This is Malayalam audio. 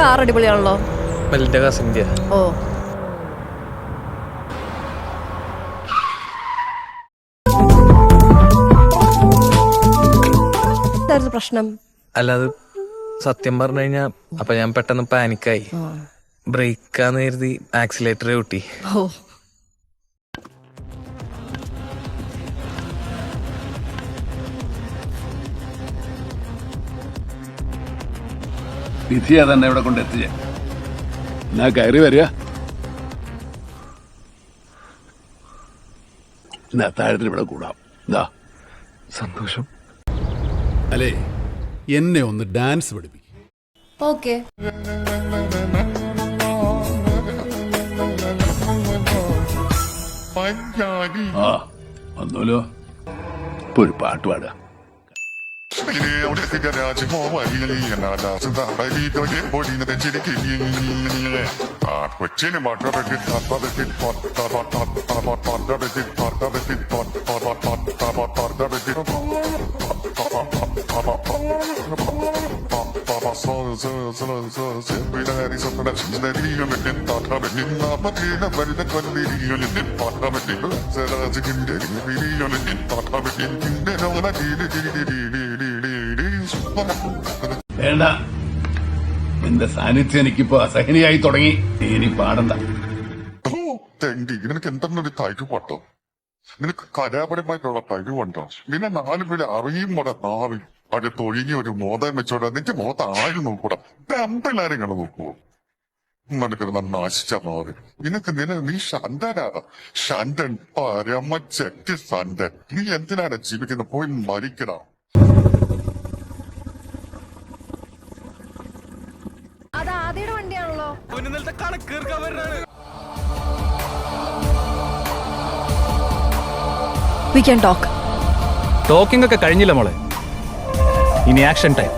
കാർ അടിപൊളിയാണല്ലോ. മെലിന്റെ കസിന്റെ. ഓ പ്രശ്നം അല്ലാതെ സത്യം പറഞ്ഞു കഴിഞ്ഞാ അപ്പൊ ഞാൻ പെട്ടെന്ന് പാനിക്കായി. ബ്രേക്കാന്ന് കരുതി ആക്സിലേറ്റർ കൂട്ടി. ഓ വിധിയാ തന്നെ ഇവിടെ കൊണ്ട് എത്തിച്ച. എന്നാ കയറി വരിക. എന്നാ താഴത്തിന് ഇവിടെ കൂടാം. എന്താ സന്തോഷം. അല്ലേ, എന്നെ ഒന്ന് ഡാൻസ് പഠിപ്പിക്കും. ഓക്കെ. ആ വന്നോലോ. ഇപ്പൊ ഒരു പാട്ട് പാടുക. കൊച്ചിന് മട്ടപ്പെട്ടി വേണ്ട, നിന്റെ സാന്നിധ്യം എനിക്കിപ്പോ അസഹനയായി തുടങ്ങി. ഇനി പാടണ്ട. നിനക്ക് എന്തെന്നൊരു കഴിവുണ്ടോ? നിനക്ക് കലാപരമായിട്ടുള്ള കഴിവുണ്ടോ? നിന്നെ 4 പേര് അറിയും കൂടെ നാറി അത് തൊഴിഞ്ഞ ഒരു മോദം വെച്ചോടെ നിന്റെ മുഖത്ത് ആരും നോക്കൂടാ. അമ്പലാരും കണ്ടു നോക്കുവോ? നിനക്ക് നാശിച്ച മാറി. നീ ശാന്തനാ. ശാന്തൻ പരമ ചെട്ടി ശാന്തൻ. നീ എന്തിനാണ് ജീവിക്കുന്നത്? പോയി മരിക്കണം. അത് ആദ്യയുടെ വണ്ടിയാണല്ലോ. ടോക്കിംഗ് ഒക്കെ കഴിഞ്ഞില്ല മോളെ, ഇനി ആക്ഷൻ ടൈം.